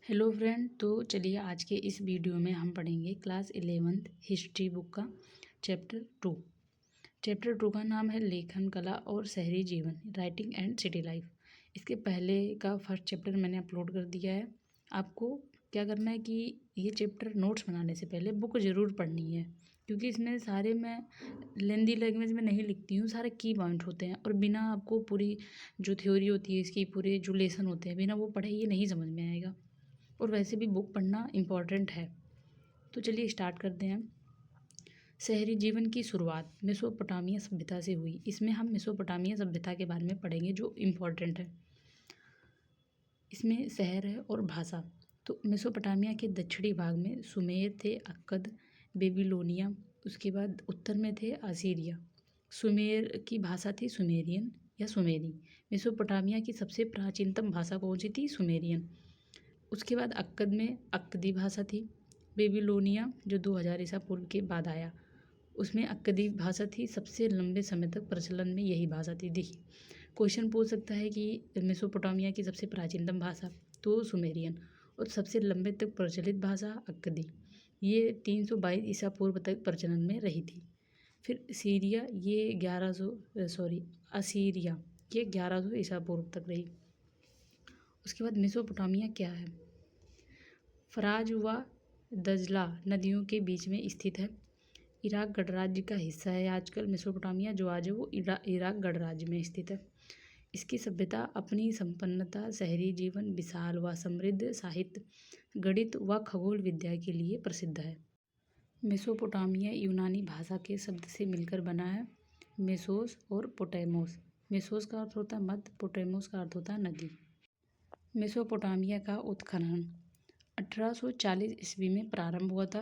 Hello friend. तो चलिए आज के इस वीडियो में हम पढ़ेंगे क्लास 11th हिस्ट्री बुक का चैप्टर 2। चैप्टर 2 का नाम है लेखन कला और शहरी जीवन, राइटिंग एंड सिटी लाइफ। इसके पहले का फर्स्ट चैप्टर मैंने अपलोड कर दिया है। आपको क्या करना है कि ये चैप्टर नोट्स बनाने से पहले बुक ज़रूर पढ़नी है, क्योंकि इसमें सारे मैं लेंदी लैंग्वेज में नहीं लिखती हूँ, सारे की पॉइंट होते हैं और बिना आपको पूरी जो थ्योरी होती है इसकी, पूरे जो लेसन होते हैं, बिना वो पढ़े ये नहीं समझ में आएगा। और वैसे भी बुक पढ़ना इम्पॉर्टेंट है। तो चलिए स्टार्ट करते हैं। शहरी जीवन की शुरुआत मेसोपोटामिया सभ्यता से हुई। इसमें हम मेसोपोटामिया सभ्यता के बारे में पढ़ेंगे जो इम्पॉर्टेंट है। इसमें शहर है और भाषा। तो मेसोपोटामिया के दक्षिणी भाग में सुमेर थे, अक्कद, बेबीलोनिया। उसके बाद उत्तर में थे असीरिया। सुमेर की भाषा थी सुमेरियन या सुमेरी। मेसोपोटामिया की सबसे प्राचीनतम भाषा कौन सी थी? सुमेरियन। उसके बाद अक्कद में अक्कदी भाषा थी। बेबीलोनिया जो 2000 ईसा पूर्व के बाद आया, उसमें अक्कदी भाषा थी। सबसे लंबे समय तक प्रचलन में यही भाषा थी। देखिए क्वेश्चन पूछ सकता है कि मेसोपोटामिया की सबसे प्राचीनतम भाषा, तो सुमेरियन, और सबसे लंबे तक प्रचलित भाषा अक्कदी। ये 322 ईसा पूर्व तक प्रचलन में रही थी। फिर सीरिया ये 1100 असीरिया ये 1100 ईसा पूर्व तक रही। उसके बाद मेसोपोटामिया क्या है? फराज व दजला नदियों के बीच में स्थित है। इराक गणराज्य का हिस्सा है आजकल मेसोपोटामिया, जो आज है वो इराक गणराज्य में स्थित है। इसकी सभ्यता अपनी संपन्नता, शहरी जीवन, विशाल व समृद्ध साहित्य, गणित व खगोल विद्या के लिए प्रसिद्ध है। मेसोपोटामिया यूनानी भाषा के शब्द से मिलकर बना है, मेसोस और पोटेमोस। मेसोस का अर्थ होता है मध्य, पोटेमोस का अर्थ होता है नदी। मेसोपोटामिया का उत्खनन 1840 ईस्वी में प्रारंभ हुआ था।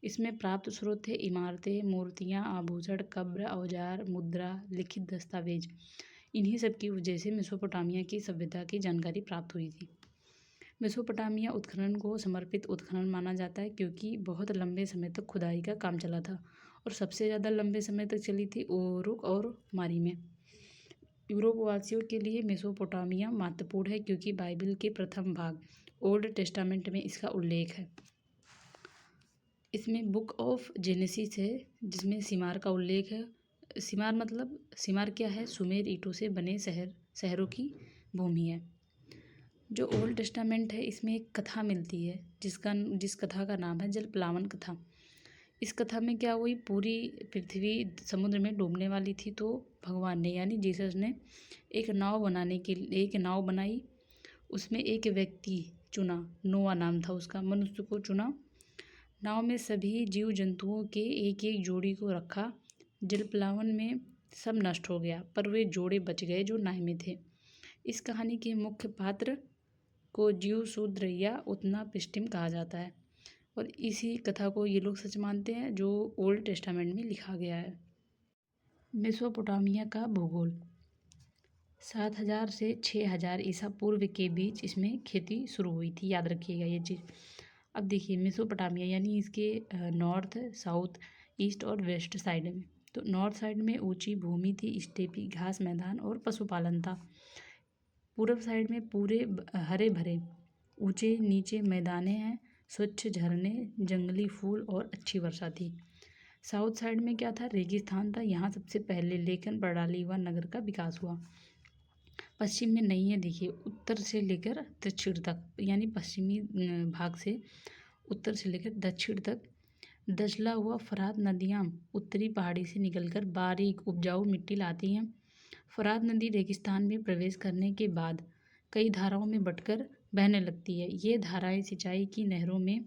इसमें प्राप्त स्रोत थे इमारतें, मूर्तियाँ, आभूषण, कब्र, औजार, मुद्रा, लिखित दस्तावेज। इन्हीं सब की वजह से मेसोपोटामिया की सभ्यता की जानकारी प्राप्त हुई थी। मेसोपोटामिया उत्खनन को समर्पित उत्खनन माना जाता है, क्योंकि बहुत लंबे समय तक खुदाई का काम चला था और सबसे ज़्यादा लंबे समय तक चली थी ओरुक और मारी में। यूरोप वासियों के लिए मेसोपोटामिया महत्वपूर्ण है, क्योंकि बाइबल के प्रथम भाग ओल्ड टेस्टामेंट में इसका उल्लेख है। इसमें बुक ऑफ जेनेसिस है, जिसमें सिमार का उल्लेख है। सिमार मतलब, सिमार क्या है? सुमेर ईंटों से बने शहरों की भूमि है। जो ओल्ड टेस्टामेंट है इसमें एक कथा मिलती है, जिस कथा का नाम है जल प्लावन कथा। इस कथा में क्या हुई, पूरी पृथ्वी समुद्र में डूबने वाली थी, तो भगवान ने यानी जीसस ने एक नाव बनाई। उसमें एक व्यक्ति चुना, नोआ नाम था उसका, मनुष्य को चुना। नाव में सभी जीव जंतुओं के एक एक जोड़ी को रखा। जलप्लावन में सब नष्ट हो गया, पर वे जोड़े बच गए जो नाव में थे। इस कहानी के मुख्य पात्र को जीव शूद्र या उतना पिष्टिम कहा जाता है, और इसी कथा को ये लोग सच मानते हैं जो ओल्ड टेस्टामेंट में लिखा गया है। मेसोपोटामिया का भूगोल 7000 से 6000 ईसा पूर्व के बीच इसमें खेती शुरू हुई थी, याद रखिएगा ये चीज़। अब देखिए मेसोपोटामिया यानी इसके नॉर्थ, साउथ, ईस्ट और वेस्ट साइड में। तो नॉर्थ साइड में ऊंची भूमि थी, स्टेपी घास मैदान और पशुपालन था। पूर्व साइड में पूरे हरे भरे ऊंचे नीचे मैदाने हैं, स्वच्छ झरने, जंगली फूल और अच्छी वर्षा थी। साउथ साइड में क्या था? रेगिस्तान था। यहाँ सबसे पहले लेखन प्रणाली व नगर का विकास हुआ। पश्चिम में नहीं है, देखिए उत्तर से लेकर दक्षिण तक, यानी पश्चिमी भाग से उत्तर से लेकर दक्षिण तक दजला हुआ फरात नदियाँ उत्तरी पहाड़ी से निकलकर बारीक उपजाऊ मिट्टी लाती हैं। फरात नदी रेगिस्तान में प्रवेश करने के बाद कई धाराओं में बंटकर बहने लगती है। ये धाराएं सिंचाई की नहरों में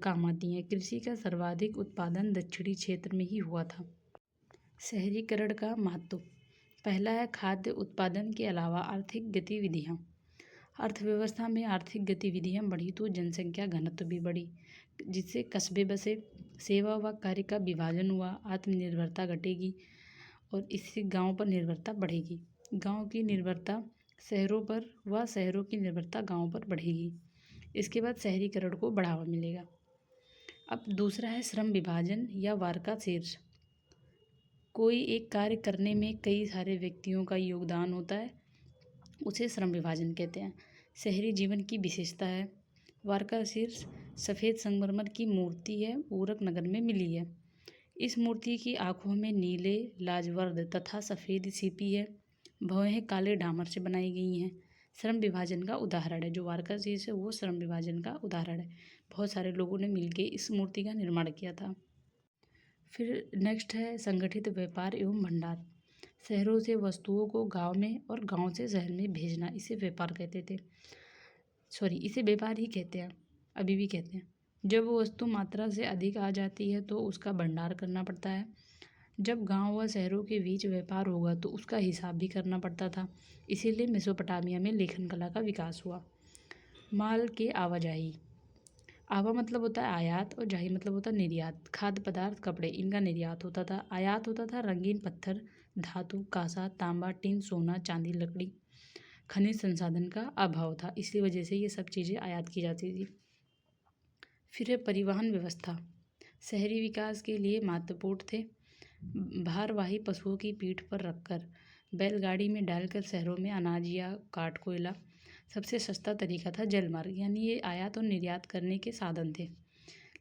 काम आती हैं। कृषि का सर्वाधिक उत्पादन दक्षिणी क्षेत्र में ही हुआ था। शहरीकरण का महत्व पहला है खाद्य उत्पादन के अलावा आर्थिक गतिविधियाँ। अर्थव्यवस्था में आर्थिक गतिविधियाँ बढ़ी तो जनसंख्या घनत्व भी बढ़ी, जिससे कस्बे बसे, सेवा व कार्य का विभाजन हुआ, आत्मनिर्भरता घटेगी और इससे गांव पर निर्भरता बढ़ेगी। गांव की निर्भरता शहरों पर व शहरों की निर्भरता गांव पर बढ़ेगी। इसके बाद शहरीकरण को बढ़ावा मिलेगा। अब दूसरा है श्रम विभाजन या वार्का शीर्ष। कोई एक कार्य करने में कई सारे व्यक्तियों का योगदान होता है, उसे श्रम विभाजन कहते हैं। शहरी जीवन की विशेषता है वारकाशीर्ष सफ़ेद संगमरमर की मूर्ति है, उरक नगर में मिली है। इस मूर्ति की आंखों में नीले लाजवर्द तथा सफ़ेद सीपी है। भौहें काले डामर से बनाई गई हैं। श्रम विभाजन का उदाहरण है। जो वारकाशीर्ष है वो श्रम विभाजन का उदाहरण है। बहुत सारे लोगों ने मिलकर इस मूर्ति का निर्माण किया था। फिर नेक्स्ट है संगठित व्यापार एवं भंडार। शहरों से वस्तुओं को गांव में और गांव से शहर में भेजना, इसे व्यापार कहते थे। इसे व्यापार ही कहते हैं, अभी भी कहते हैं। जब वो वस्तु मात्रा से अधिक आ जाती है तो उसका भंडार करना पड़ता है। जब गांव व शहरों के बीच व्यापार होगा तो उसका हिसाब भी करना पड़ता था। इसीलिए मेसोपोटामिया में लेखन कला का विकास हुआ। माल के आवाजाही। आवा मतलब होता है आयात और जाही मतलब होता है निर्यात। खाद्य पदार्थ, कपड़े, इनका निर्यात होता था। आयात होता था रंगीन पत्थर, धातु, कांसा, तांबा, टिन, सोना, चांदी, लकड़ी। खनिज संसाधन का अभाव था, इसी वजह से ये सब चीज़ें आयात की जाती थी। फिर है परिवहन व्यवस्था। शहरी विकास के लिए महत्वपूर्ण थे। भारवाही पशुओं की पीठ पर रखकर बैलगाड़ी में डालकर शहरों में अनाज या काठ कोयला। सबसे सस्ता तरीका था जलमार्ग, यानी ये आयात और निर्यात करने के साधन थे।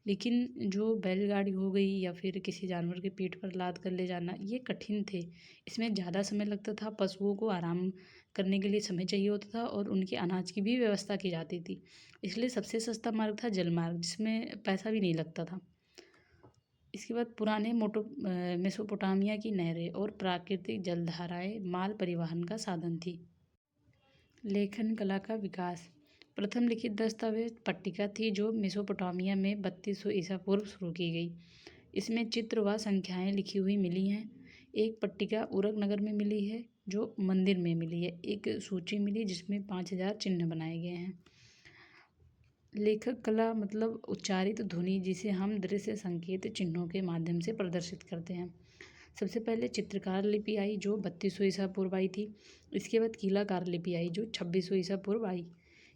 लेकिन जो बैलगाड़ी हो गई या फिर किसी जानवर की पीठ पर लाद कर ले जाना, ये कठिन थे। इसमें ज़्यादा समय लगता था, पशुओं को आराम करने के लिए समय चाहिए होता था और उनके अनाज की भी व्यवस्था की जाती थी। इसलिए सबसे सस्ता मार्ग था जलमार्ग, जिसमें पैसा भी नहीं लगता था। इसके बाद पुराने मेसोपोटामिया की नहरें और प्राकृतिक जलधाराएं माल परिवहन का साधन थी। लेखन कला का विकास। प्रथम लिखित दस्तावेज पट्टिका थी जो मेसोपोटामिया में 3200 ईसा पूर्व शुरू की गई। इसमें चित्र व संख्याएं लिखी हुई मिली हैं। एक पट्टिका उरक नगर में मिली है जो मंदिर में मिली है। एक सूची मिली जिसमें 5000 चिन्ह बनाए गए हैं। लेखक कला मतलब उच्चारित ध्वनि, जिसे हम दृश्य संकेत चिन्हों के माध्यम से प्रदर्शित करते हैं। सबसे पहले चित्रकार लिपि आई जो 3200 ईसा पूर्व आई थी। इसके बाद कीलाकार लिपि आई जो 2600 ईसा पूर्व आई।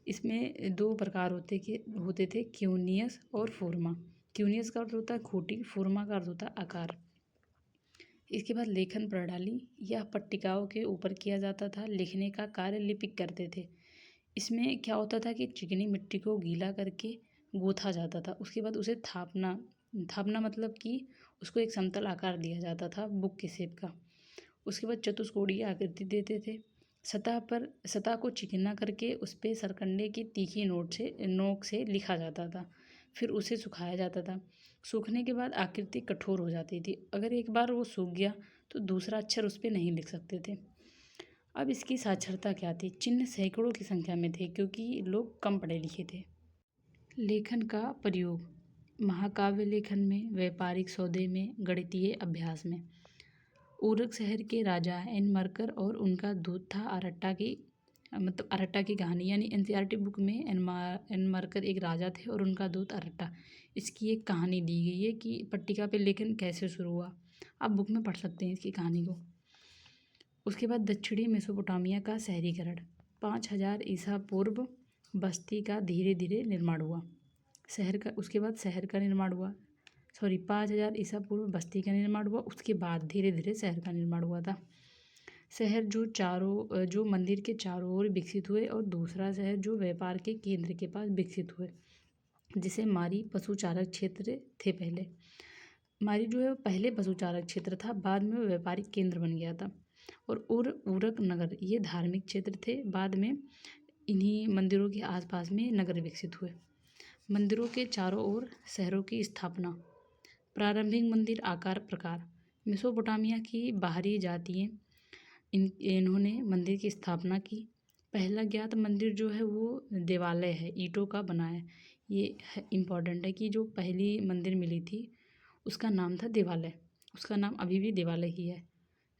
इसमें दो प्रकार होते थे, क्यूनियस और फोरमा। क्यूनियस का अर्थ होता है खूंटी, फोरमा का अर्थ होता है आकार। इसके बाद लेखन प्रणाली, यह पट्टिकाओं के ऊपर किया जाता था। लिखने का कार्य लिपिक करते थे। इसमें क्या होता था कि चिकनी मिट्टी को गीला करके गूथा जाता था। उसके बाद उसे थापना मतलब कि उसको एक समतल आकार दिया जाता था बुक के शेप का। उसके बाद चतुष्कोणीय आकृति देते थे। सतह को चिकना करके उस पर सरकंडे की तीखी नोक से लिखा जाता था। फिर उसे सुखाया जाता था। सूखने के बाद आकृति कठोर हो जाती थी। अगर एक बार वो सूख गया तो दूसरा अक्षर उस पर नहीं लिख सकते थे। अब इसकी साक्षरता क्या थी? चिन्ह सैकड़ों की संख्या में थे क्योंकि लोग कम पढ़े लिखे थे। लेखन का प्रयोग, महाकाव्य लेखन में, व्यापारिक सौदे में, गणितीय अभ्यास में। उरक शहर के राजा एनमरकर और उनका दूत था अरट्टा की कहानी, यानी एनसीईआरटी बुक में एनमरकर एक राजा थे और उनका दूत अरट्टा। इसकी एक कहानी दी गई है कि पट्टिका पे लेखन कैसे शुरू हुआ। आप बुक में पढ़ सकते हैं इसकी कहानी को। उसके बाद दक्षिणी मेसोपोटामिया का शहरीकरण। 5000 ईसा पूर्व बस्ती का धीरे धीरे निर्माण हुआ। उसके बाद शहर का निर्माण हुआ। 5000 ईसा पूर्व बस्ती का निर्माण हुआ। उसके बाद धीरे धीरे शहर का निर्माण हुआ था। शहर जो मंदिर के चारों ओर विकसित हुए और दूसरा शहर जो व्यापार के केंद्र के पास विकसित हुए, जिसे मारी पशुचारक क्षेत्र थे। पहले मारी जो है पहले पशुचारक क्षेत्र था, बाद में व्यापारिक केंद्र बन गया था। और उरक नगर ये धार्मिक क्षेत्र थे। बाद में इन्हीं मंदिरों के आसपास में नगर विकसित हुए। मंदिरों के चारों ओर शहरों की स्थापना। प्रारंभिक मंदिर आकार प्रकार। मेसोपोटामिया की बाहरी जातियाँ इन्होंने मंदिर की स्थापना की। पहला ज्ञात मंदिर जो है वो देवालय है, ईंटों का बना है। ये इम्पॉर्टेंट है कि जो पहली मंदिर मिली थी उसका नाम था देवालय। उसका नाम अभी भी देवालय ही है।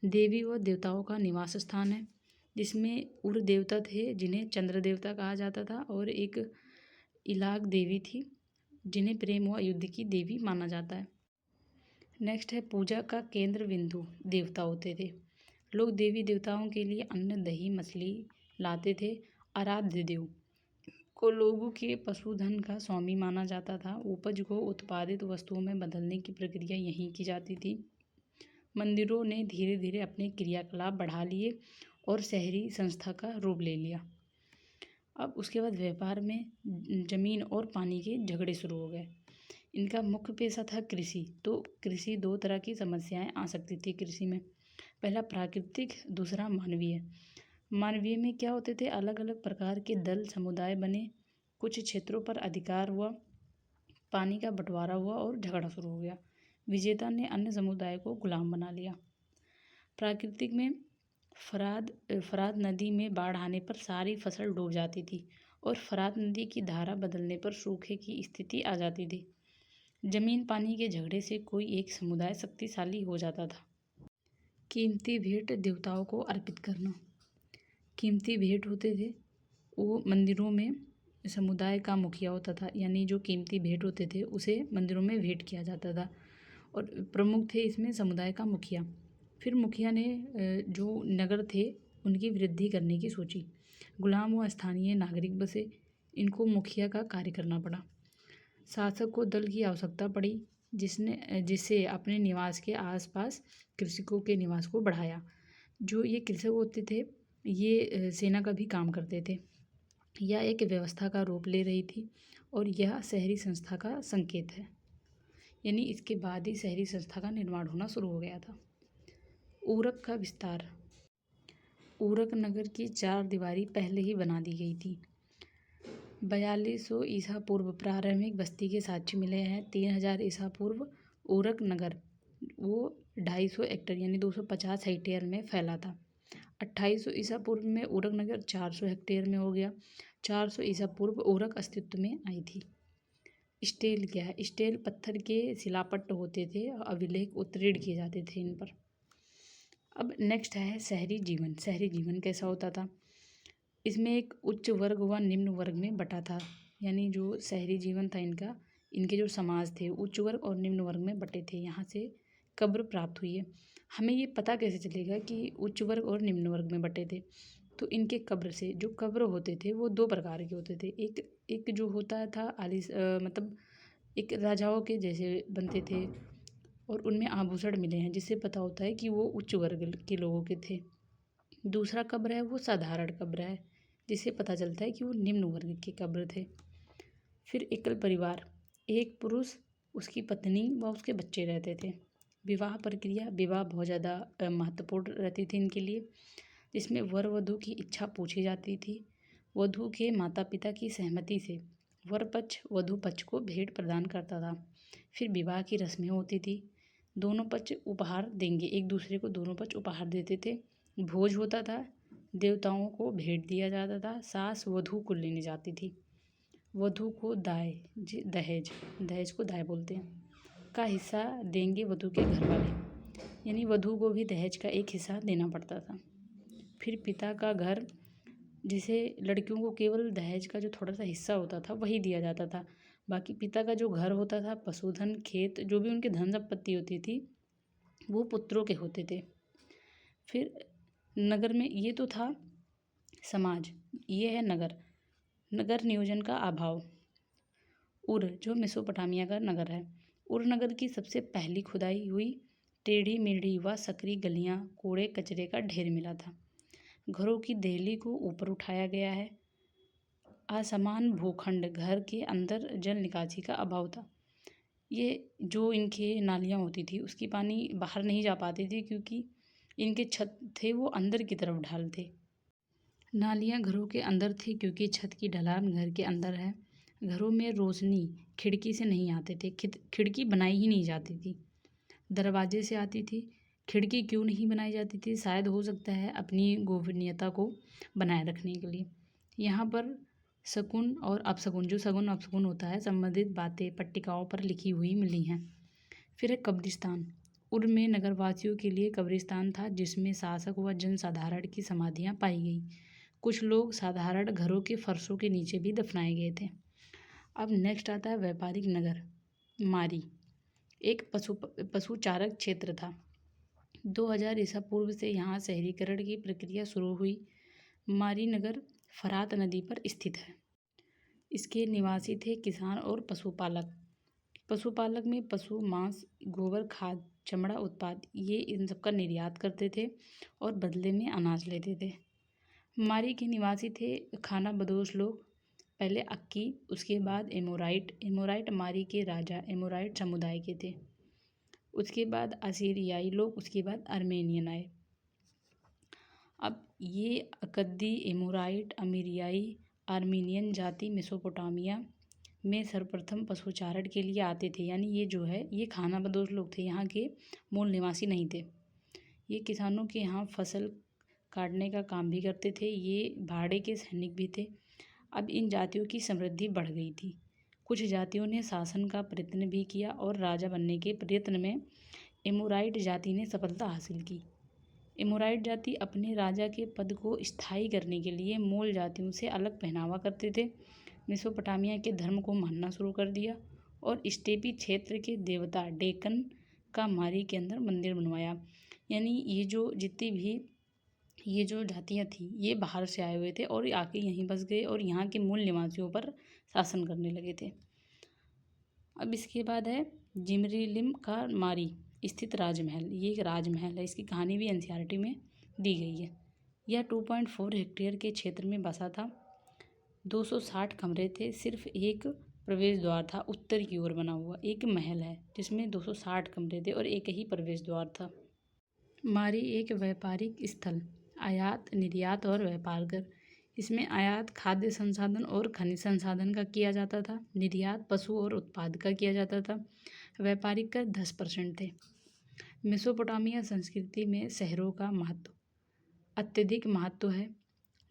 देवी व देवताओं का निवास स्थान है, जिसमें उर देवता थे जिन्हें चंद्र देवता कहा जाता था, और एक इलाक देवी थी जिन्हें प्रेम व युद्ध की देवी माना जाता है। नेक्स्ट है पूजा का केंद्र बिंदु देवता होते थे। लोग देवी देवताओं के लिए अन्न, दही, मछली लाते थे। आराध्य देव को लोगों के पशुधन का स्वामी माना जाता था। उपज को उत्पादित वस्तुओं में बदलने की प्रक्रिया यहीं की जाती थी। मंदिरों ने धीरे धीरे अपने क्रियाकलाप बढ़ा लिए और शहरी संस्था का रूप ले लिया। अब उसके बाद व्यापार में ज़मीन और पानी के झगड़े शुरू हो गए। इनका मुख्य पेशा था कृषि। तो कृषि, दो तरह की समस्याएं आ सकती थी कृषि में। पहला प्राकृतिक, दूसरा मानवीय। मानवीय में क्या होते थे, अलग अलग प्रकार के दल समुदाय बने, कुछ क्षेत्रों पर अधिकार हुआ, पानी का बंटवारा हुआ और झगड़ा शुरू हो गया। विजेता ने अन्य समुदाय को गुलाम बना लिया। प्राकृतिक में फरात नदी में बाढ़ आने पर सारी फसल डूब जाती थी और फरात नदी की धारा बदलने पर सूखे की स्थिति आ जाती थी। जमीन पानी के झगड़े से कोई एक समुदाय शक्तिशाली हो जाता था। कीमती भेंट देवताओं को अर्पित करना। कीमती भेंट होते थे वो मंदिरों में समुदाय का मुखिया होता था, यानी जो कीमती भेंट होते थे उसे मंदिरों में भेंट किया जाता था और प्रमुख थे इसमें समुदाय का मुखिया। फिर मुखिया ने जो नगर थे उनकी वृद्धि करने की सोची। गुलाम व स्थानीय नागरिक बसे, इनको मुखिया का कार्य करना पड़ा। शासक को दल की आवश्यकता पड़ी जिससे अपने निवास के आसपास कृषकों के निवास को बढ़ाया। जो ये कृषक होते थे ये सेना का भी काम करते थे। यह एक व्यवस्था का रूप ले रही थी और यह शहरी संस्था का संकेत है, यानी इसके बाद ही शहरी संस्था का निर्माण होना शुरू हो गया था। उरक का विस्तार। उरक नगर की चार दीवारी पहले ही बना दी गई थी। 4200 ईसा पूर्व प्रारंभिक बस्ती के साक्ष्य मिले हैं। 3000 ईसा पूर्व उरक नगर वो 250 हेक्टेयर यानी 250 हेक्टेयर में फैला था। 2800 ईसा पूर्व में उरक नगर 400 हेक्टेयर में हो गया। 400 ईसा पूर्व उरक अस्तित्व में आई थी। स्टेल क्या है? स्टेल पत्थर के शिलापट्ट होते थे और अभिलेख उत्तीर्ण किए जाते थे इन पर। अब नेक्स्ट है शहरी जीवन। शहरी जीवन कैसा होता था? इसमें एक उच्च वर्ग व निम्न वर्ग में बटा था, यानी जो शहरी जीवन था इनका, इनके जो समाज थे उच्च वर्ग और निम्न वर्ग में बटे थे। यहाँ से कब्र प्राप्त हुई है। हमें ये पता कैसे चलेगा कि उच्च वर्ग और निम्न वर्ग में बटे थे? तो इनके कब्र से, जो कब्र होते थे वो दो प्रकार के होते थे। एक जो होता था मतलब एक राजाओं के जैसे बनते थे और उनमें आभूषण मिले हैं जिससे पता होता है कि वो उच्च वर्ग के लोगों के थे। दूसरा कब्र है वो साधारण कब्र है जिससे पता चलता है कि वो निम्न वर्ग के कब्र थे। फिर एकल परिवार, एक पुरुष, उसकी पत्नी व उसके बच्चे रहते थे। विवाह प्रक्रिया, विवाह बहुत ज़्यादा महत्वपूर्ण रहती थी इनके लिए, जिसमें वर वधू की इच्छा पूछी जाती थी। वधू के माता पिता की सहमति से वर पक्ष वधू पक्ष को भेंट प्रदान करता था। फिर विवाह की रस्में होती थी। दोनों पक्ष उपहार देंगे, एक दूसरे को दोनों पक्ष उपहार देते थे। भोज होता था, देवताओं को भेंट दिया जाता था। सास वधू को लेने जाती थी। वधू को दहेज दहेज को दाय बोलते हैं का हिस्सा देंगे वधू के घर वाले, यानी वधू को भी दहेज का एक हिस्सा देना पड़ता था। फिर पिता का घर, जिसे लड़कियों को केवल दहेज का जो थोड़ा सा हिस्सा होता था वही दिया जाता था। बाकी पिता का जो घर होता था, पशुधन, खेत, जो भी उनके धन संपत्ति होती थी वो पुत्रों के होते थे। फिर नगर में, ये तो था समाज, ये है नगर। नगर नियोजन का अभाव। उर, जो मेसोपोटामिया का नगर है, उर नगर की सबसे पहली खुदाई हुई। टेढ़ी मेढ़ी व सकरी गलियां, कूड़े कचरे का ढेर मिला था। घरों की देहली को ऊपर उठाया गया है। असमान भूखंड, घर के अंदर जल निकासी का अभाव था। ये जो इनके नालियाँ होती थी उसकी पानी बाहर नहीं जा पाती थी क्योंकि इनके छत थे वो अंदर की तरफ ढाल थे। नालियाँ घरों के अंदर थी क्योंकि छत की ढलान घर के अंदर है। घरों में रोशनी खिड़की से नहीं आते थे, खिड़की बनाई ही नहीं जाती थी, दरवाजे से आती थी। खिड़की क्यों नहीं बनाई जाती थी? शायद हो सकता है अपनी गोपनीयता को बनाए रखने के लिए। यहाँ पर शकुन और अपशकुन, जो शगुन अपशकुन होता है, संबंधित बातें पट्टिकाओं पर लिखी हुई मिली हैं। फिर है कब्रिस्तान। उर में नगरवासियों के लिए कब्रिस्तान था जिसमें शासक व जनसाधारण की समाधियाँ पाई गई। कुछ लोग साधारण घरों के फर्शों के नीचे भी दफनाए गए थे। अब नेक्स्ट आता है व्यापारिक नगर मारी। एक पशुचारक क्षेत्र था। 2000 ईसा पूर्व से यहाँ शहरीकरण की प्रक्रिया शुरू हुई। मारी नगर फरात नदी पर स्थित है। इसके निवासी थे किसान और पशुपालक। पशुपालक में पशु मांस, गोबर खाद, चमड़ा उत्पाद, ये इन सब का निर्यात करते थे और बदले में अनाज लेते थे। मारी के निवासी थे खाना बदोश लोग, पहले अक्की, उसके बाद एमोराइट। एमोराइट मारी के राजा एमोराइट समुदाय के थे। उसके बाद असीरियाई लोग, उसके बाद आर्मेनियन आए। अब ये अकद्दी, एमोराइट, अमीरियाई, आर्मीनियन जाति मेसोपोटामिया में सर्वप्रथम पशुचारण के लिए आते थे। यानी ये जो है ये खाना बदोश लोग थे, यहाँ के मूल निवासी नहीं थे। ये किसानों के यहाँ फसल काटने का काम भी करते थे। ये भाड़े के सैनिक भी थे। अब इन जातियों की समृद्धि बढ़ गई थी। कुछ जातियों ने शासन का प्रयत्न भी किया और राजा बनने के प्रयत्न में एमोराइट जाति ने सफलता हासिल की। एमोराइट जाति अपने राजा के पद को स्थायी करने के लिए मूल जातियों से अलग पहनावा करते थे। मेसोपोटामिया के धर्म को मानना शुरू कर दिया और स्टेपी क्षेत्र के देवता डेकन का मारी के अंदर मंदिर बनवाया। यानी ये जो जितनी भी ये जो जातियाँ थी ये बाहर से आए हुए थे और आके यहीं बस गए और यहाँ के मूल निवासियों पर शासन करने लगे थे। अब इसके बाद है जिमरीलिम का मारी स्थित राजमहल। ये एक राजमहल है, इसकी कहानी भी एनसीईआरटी में दी गई है। यह 2.4 हेक्टेयर के क्षेत्र में बसा था। 260 कमरे थे। सिर्फ एक प्रवेश द्वार था उत्तर की ओर बना हुआ। एक महल है जिसमें 260 कमरे थे और एक ही प्रवेश द्वार था। मारी एक व्यापारिक स्थल, आयात निर्यात और व्यापार कर। इसमें आयात खाद्य संसाधन और खनिज संसाधन का किया जाता था। निर्यात पशु और उत्पाद का किया जाता था। व्यापारिक कर 10% थे। मेसोपोटामिया संस्कृति में शहरों का महत्व अत्यधिक महत्व है।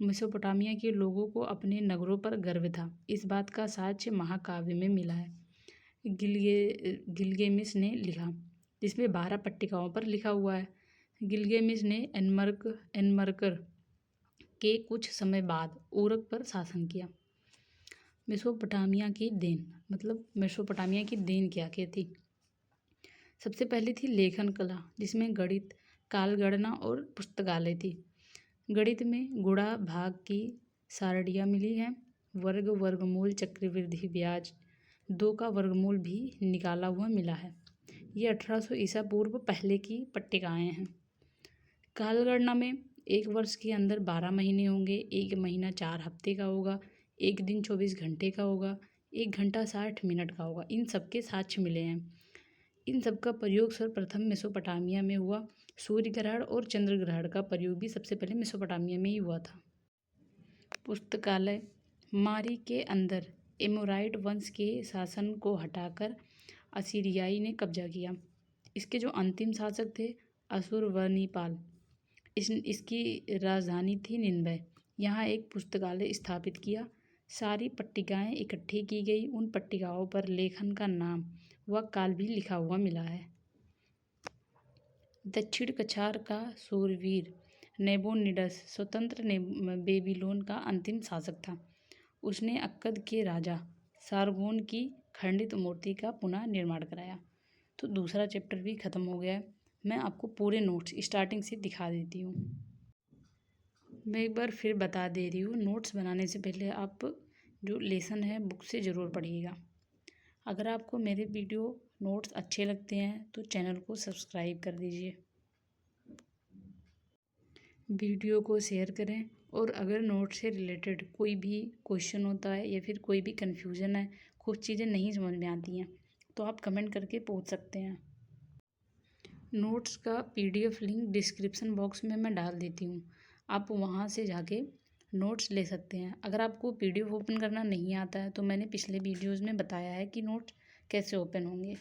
मेसोपोटामिया के लोगों को अपने नगरों पर गर्व था। इस बात का साक्ष्य महाकाव्य में मिला है। गिलगेमिस ने लिखा, जिसमें 12 पट्टिकाओं पर लिखा हुआ है। गिलगेमिस ने एनमरकर के कुछ समय बाद उरक पर शासन किया। मेसोपोटामिया की देन, मतलब मेसोपोटामिया की देन क्या क्या थी। सबसे पहले थी लेखन कला, जिसमें गणित, कालगणना और पुस्तकालय थी। गणित में गुणा भाग की सारणियाँ मिली हैं। वर्ग, वर्गमूल, चक्रवृद्धि ब्याज, 2 का वर्गमूल भी निकाला हुआ मिला है। ये 1800 ईसा पूर्व पहले की पट्टिकाएँ हैं। कालगणना में एक वर्ष के अंदर 12 महीने होंगे। एक महीना 4 हफ्ते का होगा। एक दिन 24 घंटे का होगा। 1 घंटा 60 मिनट का होगा। इन सब के साक्ष्य मिले हैं। इन सब का प्रयोग सर्वप्रथम मेसोपोटामिया में हुआ। सूर्य ग्रहण और चंद्र ग्रहण का प्रयोग भी सबसे पहले मेसोपोटामिया में ही हुआ था। पुस्तकालय, मारी के अंदर एमोराइट वंश के शासन को हटाकर असीरियाई ने कब्जा किया। इसके जो अंतिम शासक थे अशुरवनिपाल, इसकी राजधानी थी निन्वे। यहाँ एक पुस्तकालय स्थापित किया। सारी पट्टिकाएँ इकट्ठी की गई। उन पट्टिकाओं पर लेखन का नाम व काल भी लिखा हुआ मिला है। दक्षिण कछार का शूरवीर नेबोनिडस स्वतंत्र बेबीलोन का अंतिम शासक था। उसने अक्कद के राजा सारगोन की खंडित मूर्ति का पुनः निर्माण कराया। तो दूसरा चैप्टर भी ख़त्म हो गया है। मैं आपको पूरे नोट्स स्टार्टिंग से दिखा देती हूँ। मैं एक बार फिर बता दे रही हूँ, नोट्स बनाने से पहले आप जो लेसन है बुक से ज़रूर पढ़िएगा। अगर आपको मेरे वीडियो नोट्स अच्छे लगते हैं तो चैनल को सब्सक्राइब कर दीजिए, वीडियो को शेयर करें और अगर नोट से रिलेटेड कोई भी क्वेश्चन होता है या फिर कोई भी कन्फ्यूज़न है, कुछ चीज़ें नहीं समझ में आती हैं तो आप कमेंट करके पूछ सकते हैं। नोट्स का PDF लिंक डिस्क्रिप्शन बॉक्स में मैं डाल देती हूँ, आप वहाँ से जाके नोट्स ले सकते हैं। अगर आपको PDF ओपन करना नहीं आता है तो मैंने पिछले वीडियोज़ में बताया है कि नोट्स कैसे ओपन होंगे।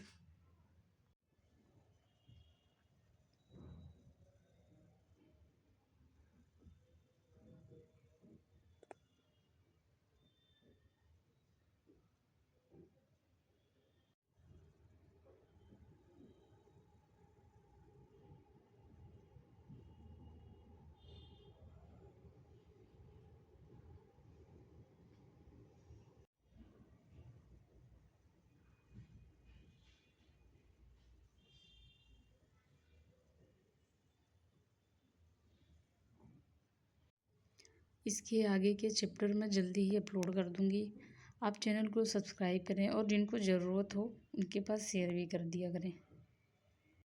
इसके आगे के चैप्टर मैं जल्दी ही अपलोड कर दूँगी। आप चैनल को सब्सक्राइब करें और जिनको ज़रूरत हो उनके पास शेयर भी कर दिया करें।